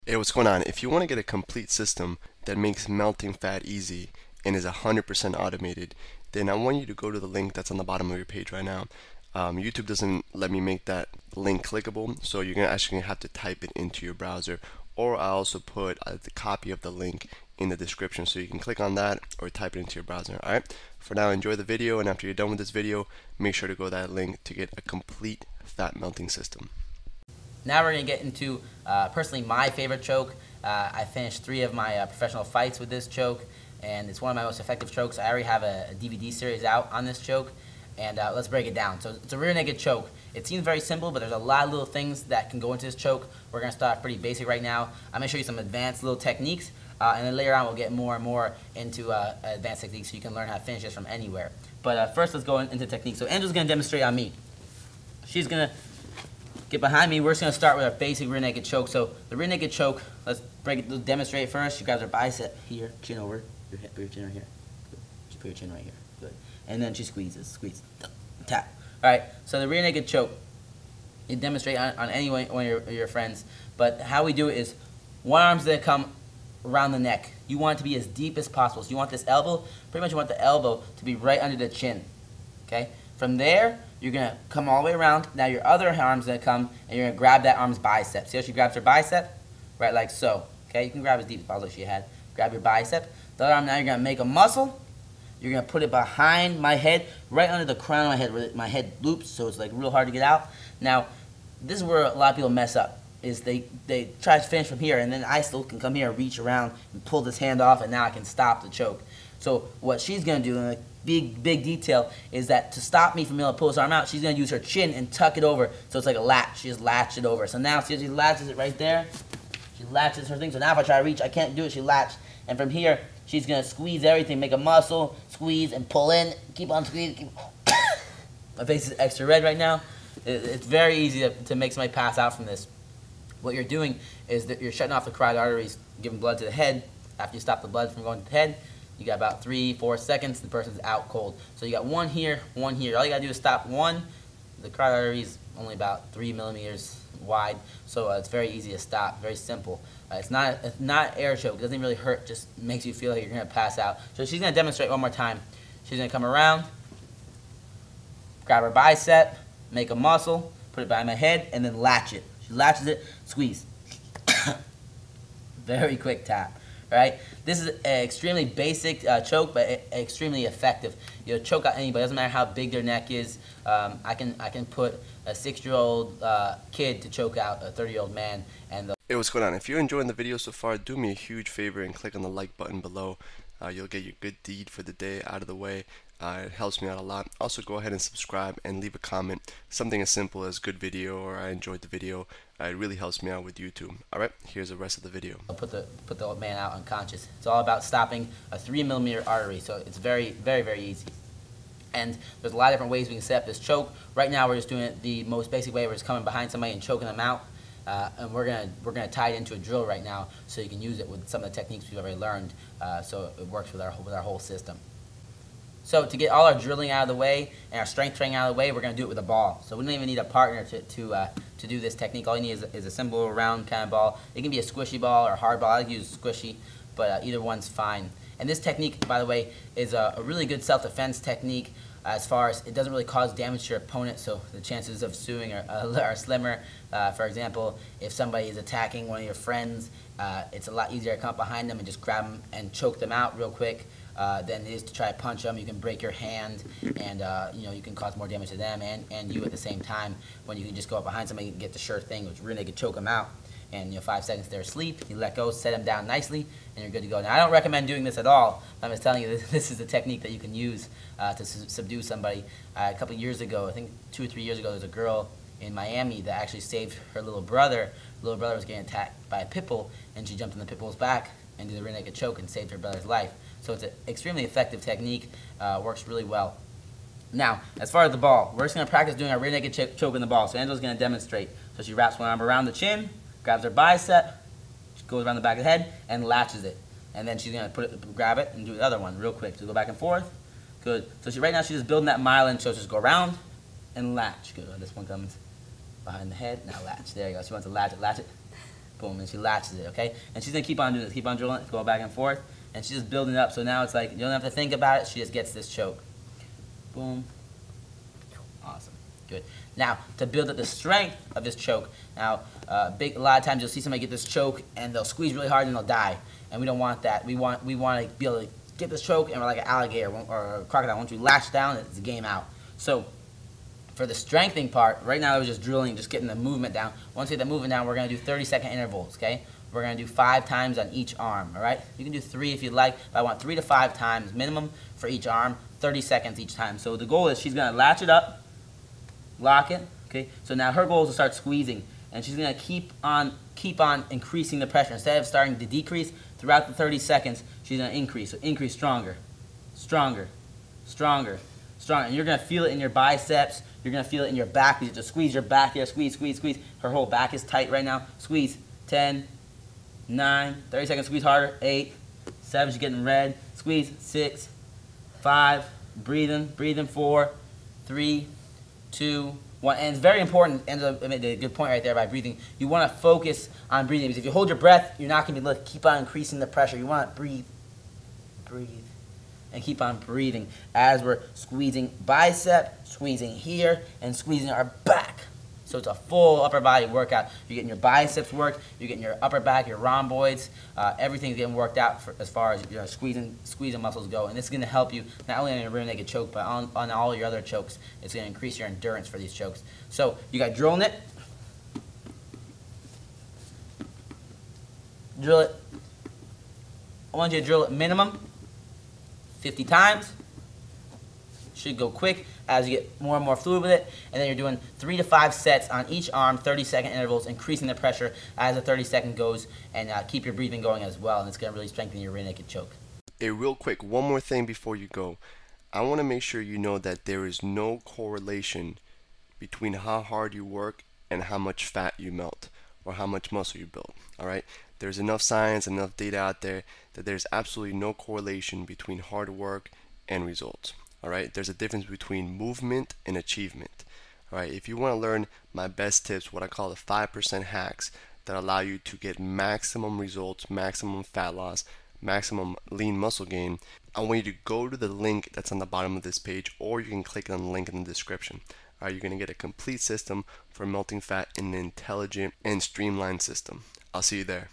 Hey, what's going on? If you want to get a complete system that makes melting fat easy and is 100% automated, then I want you to go to the link that's on the bottom of your page right now. YouTube doesn't let me make that link clickable, so you're actually gonna have to type it into your browser, or I also put the copy of the link in the description, so you can click on that or type it into your browser. Alright, for now, enjoy the video, and after you're done with this video, make sure to go to that link to get a complete fat melting system. Now we're going to get into personally my favorite choke. I finished 3 of my professional fights with this choke, and it's one of my most effective chokes. I already have a DVD series out on this choke, and let's break it down. So it's a rear naked choke. It seems very simple, but there's a lot of little things that can go into this choke. We're going to start pretty basic right now. I'm going to show you some advanced little techniques, and then later on we'll get more and more into advanced techniques so you can learn how to finish this from anywhere. But first let's go into technique. So Angela's going to demonstrate on me. She's going to get behind me. We're just going to start with our basic rear naked choke. So the rear naked choke, let's demonstrate first. She grabs her bicep here, chin over, your head, put your chin right here. Good. Just put your chin right here. Good. And then she squeezes, squeeze, tap. All right, so the rear naked choke, you demonstrate on any one of your friends. But how we do it is one arm's going to come around the neck. You want it to be as deep as possible. So you want this elbow, pretty much you want the elbow to be right under the chin. Okay? From there, you're going to come all the way around. Now your other arm's going to come, and you're going to grab that arm's bicep. See how she grabs her bicep? Right, like so. Okay, you can grab as deep as possible as she had. Grab your bicep. The other arm, now you're going to make a muscle. You're going to put it behind my head, right under the crown of my head, where my head loops, so it's like real hard to get out. Now, this is where a lot of people mess up, is they try to finish from here, and then I still can come here and reach around and pull this hand off, and now I can stop the choke. So what she's going to do, and a big detail, is that to stop me from being able to pull this arm out, she's going to use her chin and tuck it over, so it's like a latch. She just latched it over. So now, see, she latches it right there. She latches her thing. So now if I try to reach, I can't do it. She latched. And from here, she's going to squeeze everything, make a muscle, squeeze, and pull in. Keep on squeezing. My face is extra red right now. It's very easy to make somebody pass out from this. What you're doing is that you're shutting off the carotid arteries, giving blood to the head. After you stop the blood from going to the head, you got about 3-4 seconds, the person's out cold. So you got one here, one here. All you got to do is stop one. The carotid artery is only about 3 millimeters wide, so it's very easy to stop, very simple. It's not air choke. It doesn't really hurt, just makes you feel like you're going to pass out. So she's going to demonstrate one more time. She's going to come around, grab her bicep, make a muscle, put it behind my head, and then latch it. She latches it, squeeze. Very quick tap. Right? This is an extremely basic choke, but extremely effective. You'll choke out anybody. Doesn't matter how big their neck is. I can put a 6-year-old kid to choke out a 30-year-old man. And Hey, what's going on? If you're enjoying the video so far, do me a huge favor and click on the like button below. You'll get your good deed for the day out of the way. It helps me out a lot. Also, go ahead and subscribe and leave a comment. Something as simple as good video or I enjoyed the video. It really helps me out with YouTube. Alright, here's the rest of the video. I'll put the old man out unconscious. It's all about stopping a 3 millimeter artery, so it's very easy. And there's a lot of different ways we can set up this choke. Right now we're just doing it the most basic way. We're just coming behind somebody and choking them out. And we're gonna tie it into a drill right now, so you can use it with some of the techniques we've already learned. So it works with our whole system. So to get all our drilling out of the way and our strength training out of the way, we're going to do it with a ball. So we don't even need a partner to do this technique. All you need is a simple round kind of ball. It can be a squishy ball or a hard ball. I use squishy, but either one's fine. And this technique, by the way, is a really good self-defense technique as far as it doesn't really cause damage to your opponent, so the chances of suing are slimmer. For example, if somebody is attacking one of your friends, it's a lot easier to come up behind them and just grab them and choke them out real quick than it is to try to punch them. You can break your hand, and you can cause more damage to them and you at the same time, when you can just go up behind somebody and get the sure thing, which really could choke them out. And 5 seconds they're asleep, you let go, set them down nicely, and you're good to go. Now I don't recommend doing this at all. I'm just telling you this is a technique that you can use to subdue somebody. A couple of years ago, I think 2 or 3 years ago, there's a girl in Miami that actually saved her little brother. The little brother was getting attacked by a pit bull, and she jumped on the pit bull's back and did a rear naked choke and saved her brother's life. So it's an extremely effective technique, works really well. Now, as far as the ball, we're just going to practice doing our rear naked choke in the ball. So Angela's going to demonstrate. So she wraps one arm around the chin, grabs her bicep, goes around the back of the head, and latches it. And then she's going to grab it and do the other one real quick. So go back and forth. Good. So right now she's just building that myelin, so just go around and latch. Good. This one comes behind the head. Now latch. There you go. She wants to latch it. boom, and she latches it, okay? And she's gonna keep on doing this, keep on drilling it, go back and forth, and she's just building it up. So now it's like you don't have to think about it. She just gets this choke. Boom. Awesome. Good. Now, to build up the strength of this choke, now, a lot of times you'll see somebody get this choke and they'll squeeze really hard and they'll die. And we don't want that. We want to be able to get this choke and we're like an alligator or a crocodile. Once we latch down, it's a game out. So, for the strengthening part, right now I was just drilling, just getting the movement down. Once we get the movement down, we're going to do 30-second intervals, okay? We're going to do 5 times on each arm, all right? You can do 3 if you'd like, but I want 3 to 5 times minimum for each arm, 30 seconds each time. So the goal is she's going to latch it up, lock it, okay? So now her goal is to start squeezing, and she's going to keep on increasing the pressure. Instead of starting to decrease throughout the 30 seconds, she's going to increase. So increase stronger, stronger, stronger, stronger. And you're going to feel it in your biceps. You're going to feel it in your back. You just squeeze your back here. Squeeze, squeeze, squeeze. Her whole back is tight right now. Squeeze. 10, 9, 30 seconds. Squeeze harder. 8, 7. She's getting red. Squeeze. 6, 5. Breathing. Breathing. 4, 3, 2, 1. And it's very important. Angela made a good point right there by breathing. You want to focus on breathing because if you hold your breath, you're not going to be able to keep on increasing the pressure. You want to breathe. Breathe. And keep on breathing as we're squeezing bicep, squeezing here, and squeezing our back. So it's a full upper body workout. You're getting your biceps worked, you're getting your upper back, your rhomboids, everything's getting worked out as far as your squeezing muscles go. And this is going to help you not only on your rear naked choke, but on all your other chokes. It's going to increase your endurance for these chokes. So you got drilling it. Drill it. I want you to drill it minimum 50 times. Should go quick as you get more and more fluid with it. And then you're doing 3 to 5 sets on each arm, 30-second intervals, increasing the pressure as the 30-second goes, and keep your breathing going as well. And it's going to really strengthen your rear naked choke. Hey, real quick, one more thing before you go. I want to make sure you know that there is no correlation between how hard you work and how much fat you melt or how much muscle you build. All right? There's enough science, enough data out there that there's absolutely no correlation between hard work and results. All right? There's a difference between movement and achievement. All right? If you want to learn my best tips, what I call the 5% hacks that allow you to get maximum results, maximum fat loss, maximum lean muscle gain, I want you to go to the link that's on the bottom of this page, or you can click on the link in the description. All right? You're going to get a complete system for melting fat in an intelligent and streamlined system. I'll see you there.